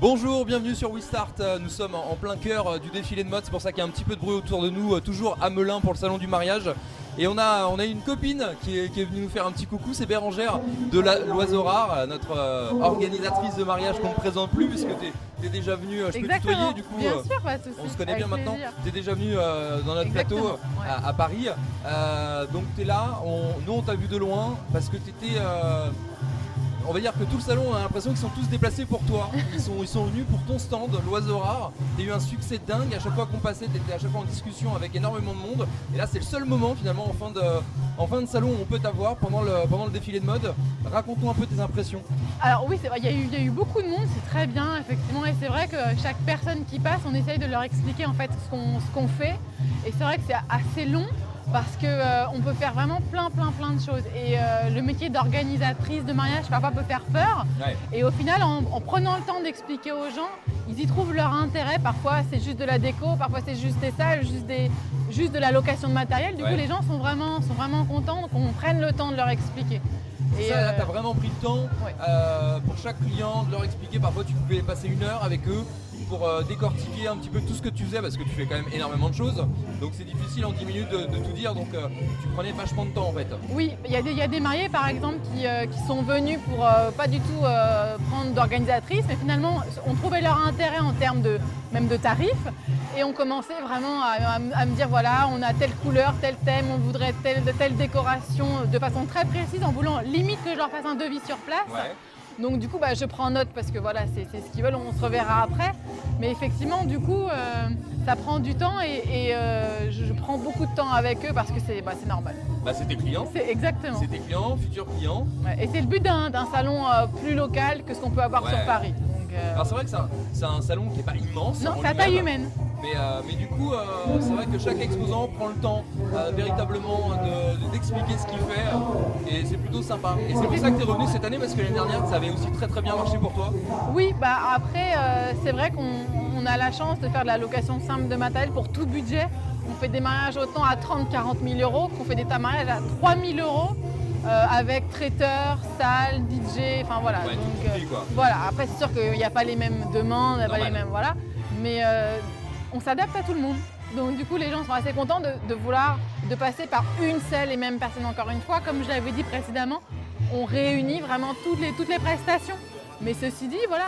Bonjour, bienvenue sur WeStart, nous sommes en plein cœur du défilé de mode, c'est pour ça qu'il y a un petit peu de bruit autour de nous, toujours à Melun pour le salon du mariage. Et on a une copine qui est venue nous faire un petit coucou, c'est Bérangère de l'Oiseau Rare, notre organisatrice de mariage qu'on ne présente plus puisque tu es déjà venue, je peux tutoyer du coup, bien sûr, pas de souci. On se connaît bien Avec maintenant, plaisir. tu es déjà venue dans notre plateau à Paris, donc tu es là, nous on t'a vu de loin parce que tu étais... on va dire que tout le salon, on a l'impression qu'ils sont tous déplacés pour toi. Ils sont venus pour ton stand, l'Oiseau Rare. T'as eu un succès dingue. À chaque fois qu'on passait, t'étais à chaque fois en discussion avec énormément de monde. Et là, c'est le seul moment finalement en fin de salon où on peut t'avoir pendant le défilé de mode. Raconte-nous un peu tes impressions. Alors oui, c'est vrai, il y a eu beaucoup de monde, c'est très bien effectivement. Et c'est vrai que chaque personne qui passe, on essaye de leur expliquer en fait ce qu'on fait. Et c'est vrai que c'est assez long. Parce qu'on peut faire vraiment plein de choses et le métier d'organisatrice de mariage parfois peut faire peur et au final en prenant le temps d'expliquer aux gens, ils y trouvent leur intérêt. Parfois c'est juste de la déco, parfois c'est juste des salles, juste de la location de matériel. Du coup les gens sont vraiment contents qu'on prenne le temps de leur expliquer. Et ça, là, tu as vraiment pris le temps pour chaque client de leur expliquer. Parfois tu pouvais passer 1 heure avec eux pour décortiquer un petit peu tout ce que tu faisais parce que tu fais quand même énormément de choses, donc c'est difficile en 10 minutes de tout dire, donc tu prenais vachement de temps en fait. Oui, il y a des mariés par exemple qui sont venus pour pas du tout prendre d'organisatrice, mais finalement on trouvait leur intérêt en termes même de tarifs et on commençait vraiment à me dire voilà, on a telle couleur, tel thème, on voudrait telle décoration de façon très précise en voulant limite que je leur fasse un devis sur place. Donc du coup je prends note parce que voilà c'est ce qu'ils veulent, on se reverra après. Mais effectivement du coup ça prend du temps et je prends beaucoup de temps avec eux parce que c'est normal. C'est tes clients. C'est exactement. C'est tes clients, futurs clients. Et c'est le but d'un salon plus local que ce qu'on peut avoir sur Paris. Alors c'est vrai que c'est un salon qui n'est pas immense. Non, c'est à taille humaine. Mais du coup, c'est vrai que chaque exposant prend le temps véritablement d'expliquer ce qu'il fait et c'est plutôt sympa. Et c'est pour ça que tu es revenu cette année parce que l'année dernière, ça avait aussi très bien marché pour toi. Oui, après, c'est vrai qu'on a la chance de faire de la location simple de matériel pour tout budget. On fait des mariages autant à 30-40 000 euros qu'on fait des mariages à 3 000 euros. Avec traiteur, salle, DJ, enfin voilà. Voilà. Après c'est sûr qu'il n'y a pas les mêmes demandes, pas les mêmes mais on s'adapte à tout le monde. Donc du coup les gens sont assez contents de passer par une seule et même personne encore une fois. Comme je l'avais dit précédemment, on réunit vraiment toutes les prestations. Mais ceci dit, voilà,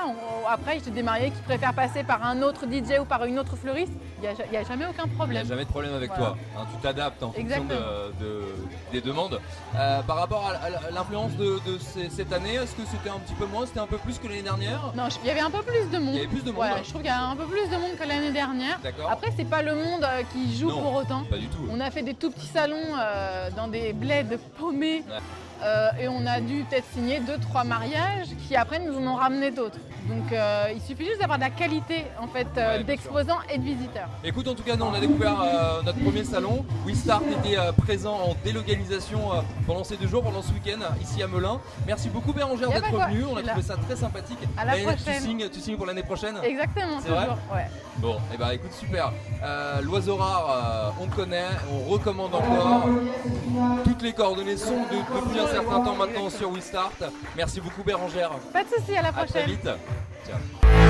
après, j'ai des mariés qui préfèrent passer par un autre DJ ou par une autre fleuriste. Il n'y a jamais aucun problème. Il n'y a jamais de problème avec toi. Hein, tu t'adaptes en fonction des demandes. Par rapport à l'influence de cette année, est-ce que c'était un petit peu moins, c'était un peu plus que l'année dernière? Non, il y avait un peu plus de monde. Il y avait plus de monde. Je trouve qu'il y a un peu plus de monde que l'année dernière. Après, c'est pas le monde qui joue pour autant. Pas du tout. On a fait des tout petits salons dans des bleds paumés. Et on a dû peut-être signer 2-3 mariages qui après nous en ont ramené d'autres. Donc il suffit juste d'avoir de la qualité en fait d'exposants et de visiteurs. Écoute, en tout cas, nous on a découvert notre premier salon. WeStart était présent en délocalisation pendant ces 2 jours, pendant ce week-end ici à Melun. Merci beaucoup Bérangère d'être revenue, on a trouvé ça très sympathique. À la prochaine. Tu signes pour l'année prochaine? Exactement, c'est vrai. Bon, et écoute, super. L'Oiseau Rare, on connaît, on recommande encore. Toutes les coordonnées sont depuis un certain temps maintenant sur WeStart. Merci beaucoup Bérangère. Pas de soucis, à la prochaine. À très vite. Ciao.